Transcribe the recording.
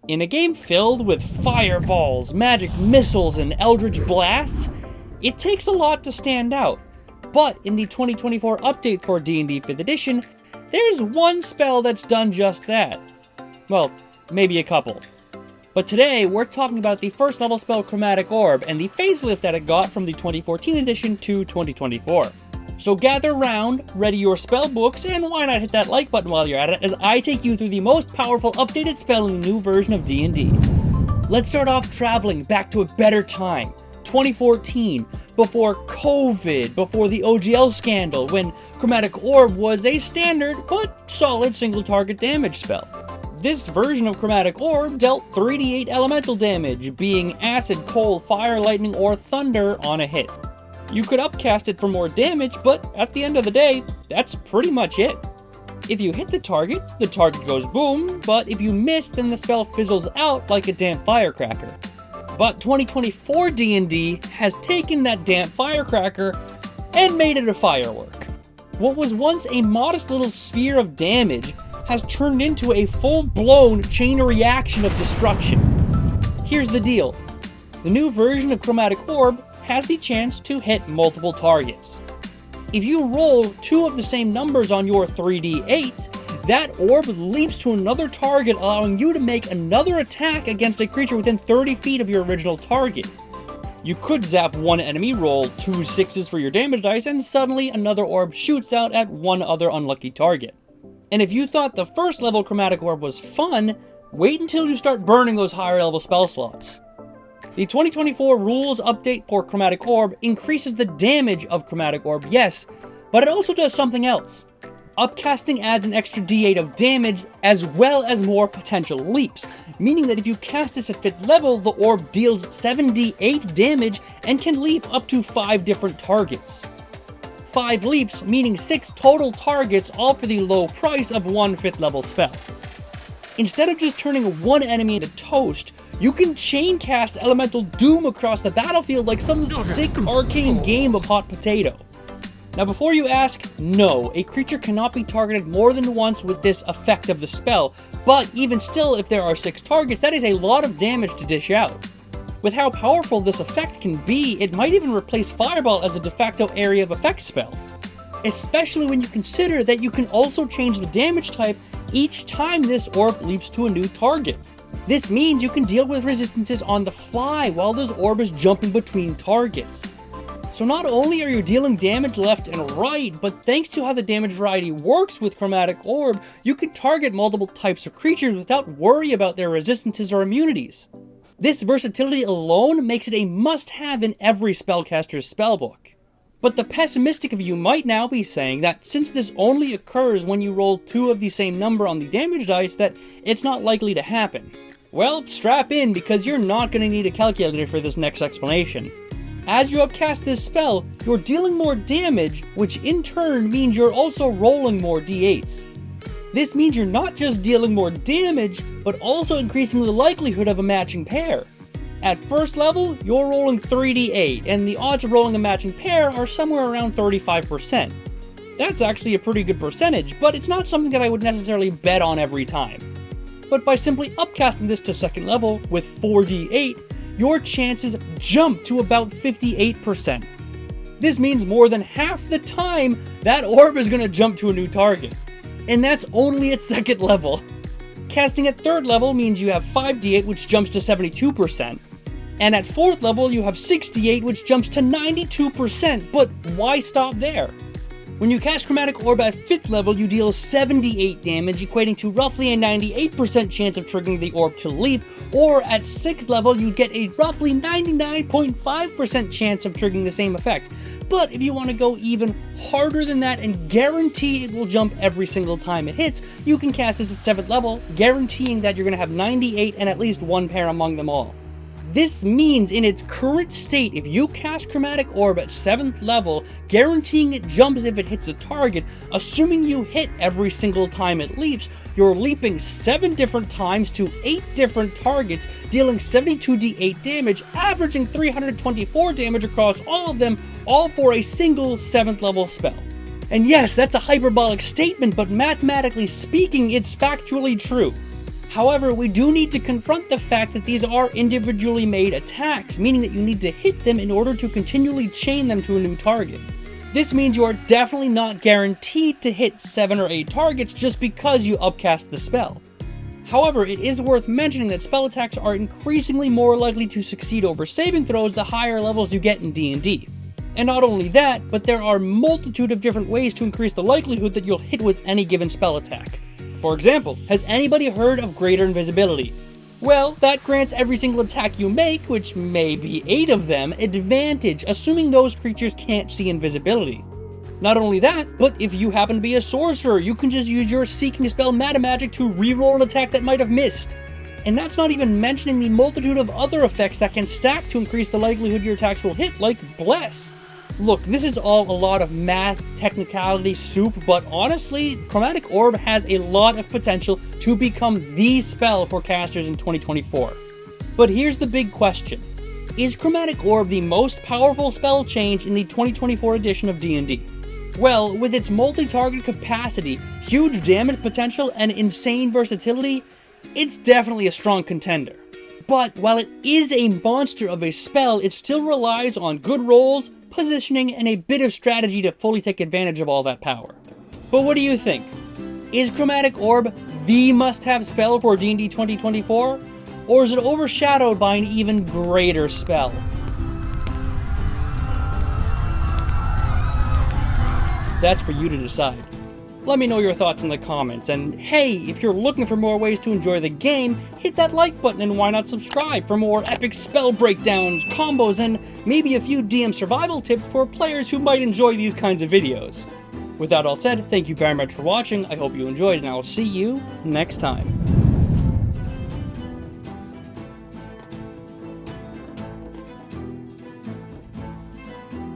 In a game filled with fireballs, magic missiles, and eldritch blasts, it takes a lot to stand out. But in the 2024 update for D&D 5th edition, there's one spell that's done just that. Well, maybe a couple. But today, we're talking about the first level spell Chromatic Orb and the facelift that it got from the 2014 edition to 2024. So gather round, ready your spell books, and why not hit that like button while you're at it as I take you through the most powerful updated spell in the new version of D&D. Let's start off traveling back to a better time, 2014, before COVID, before the OGL scandal, when Chromatic Orb was a standard but solid single target damage spell. This version of Chromatic Orb dealt 3d8 elemental damage, being acid, cold, fire, lightning, or thunder on a hit. You could upcast it for more damage, but at the end of the day, that's pretty much it. If you hit the target goes boom, but if you miss, then the spell fizzles out like a damp firecracker. But 2024 D&D has taken that damp firecracker and made it a firework. What was once a modest little sphere of damage has turned into a full-blown chain reaction of destruction. Here's the deal. The new version of Chromatic Orb has the chance to hit multiple targets. If you roll 2 of the same numbers on your 3d8, that orb leaps to another target, allowing you to make another attack against a creature within 30 feet of your original target. You could zap one enemy, roll 2 6s for your damage dice, and suddenly another orb shoots out at one other unlucky target. And if you thought the first level Chromatic Orb was fun, wait until you start burning those higher level spell slots. The 2024 rules update for Chromatic Orb increases the damage of Chromatic Orb, yes, but it also does something else. Upcasting adds an extra d8 of damage as well as more potential leaps, meaning that if you cast this at 5th level, the orb deals 7d8 damage and can leap up to 5 different targets. 5 leaps, meaning 6 total targets, all for the low price of one 5th level spell. Instead of just turning one enemy into toast, you can chain cast Elemental Doom across the battlefield like some sick arcane game of hot potato. Now before you ask, no, a creature cannot be targeted more than once with this effect of the spell, but even still, if there are 6 targets, that is a lot of damage to dish out. With how powerful this effect can be, it might even replace Fireball as a de facto area of effect spell. Especially when you consider that you can also change the damage type each time this orb leaps to a new target. This means you can deal with resistances on the fly while this orb is jumping between targets. So not only are you dealing damage left and right, but thanks to how the damage variety works with Chromatic Orb, you can target multiple types of creatures without worry about their resistances or immunities. This versatility alone makes it a must-have in every spellcaster's spellbook. But the pessimistic of you might now be saying that since this only occurs when you roll 2 of the same number on the damage dice, that it's not likely to happen. Well, strap in, because you're not going to need a calculator for this next explanation. As you upcast this spell, you're dealing more damage, which in turn means you're also rolling more d8s. This means you're not just dealing more damage, but also increasing the likelihood of a matching pair. At first level, you're rolling 3d8, and the odds of rolling a matching pair are somewhere around 35%. That's actually a pretty good percentage, but it's not something that I would necessarily bet on every time. But by simply upcasting this to 2nd level with 4d8, your chances jump to about 58%. This means more than half the time, that orb is going to jump to a new target. And that's only at 2nd level. Casting at 3rd level means you have 5d8, which jumps to 72%. And at 4th level, you have 6d8, which jumps to 92%, but why stop there? When you cast Chromatic Orb at 5th level, you deal 78 damage, equating to roughly a 98% chance of triggering the orb to leap, or at 6th level, you get a roughly 99.5% chance of triggering the same effect. But if you want to go even harder than that and guarantee it will jump every single time it hits, you can cast this at 7th level, guaranteeing that you're going to have 98 and at least 1 pair among them all. This means in its current state, if you cast Chromatic Orb at 7th level, guaranteeing it jumps if it hits a target, assuming you hit every single time it leaps, you're leaping 7 different times to 8 different targets, dealing 72d8 damage, averaging 324 damage across all of them, all for a single 7th level spell. And yes, that's a hyperbolic statement, but mathematically speaking, it's factually true. However, we do need to confront the fact that these are individually made attacks, meaning that you need to hit them in order to continually chain them to a new target. This means you are definitely not guaranteed to hit 7 or 8 targets just because you upcast the spell. However, it is worth mentioning that spell attacks are increasingly more likely to succeed over saving throws the higher levels you get in D&D. And not only that, but there are a multitude of different ways to increase the likelihood that you'll hit with any given spell attack. For example, has anybody heard of greater invisibility? Well, that grants every single attack you make, which may be 8 of them, advantage, assuming those creatures can't see invisibility. Not only that, but if you happen to be a sorcerer, you can just use your Seeking spell Meta Magic to reroll an attack that might have missed. And that's not even mentioning the multitude of other effects that can stack to increase the likelihood your attacks will hit, like Bless. Look, this is all a lot of math, technicality, soup, but honestly, Chromatic Orb has a lot of potential to become the spell for casters in 2024. But here's the big question. Is Chromatic Orb the most powerful spell change in the 2024 edition of D&D? Well, with its multi-target capacity, huge damage potential, and insane versatility, it's definitely a strong contender. But while it is a monster of a spell, it still relies on good rolls, positioning, and a bit of strategy to fully take advantage of all that power. But what do you think? Is Chromatic Orb the must-have spell for D&D 2024? Or is it overshadowed by an even greater spell? That's for you to decide. Let me know your thoughts in the comments, and hey, if you're looking for more ways to enjoy the game, hit that like button and why not subscribe for more epic spell breakdowns, combos, and maybe a few DM survival tips for players who might enjoy these kinds of videos. With that all said, thank you very much for watching, I hope you enjoyed, and I'll see you next time.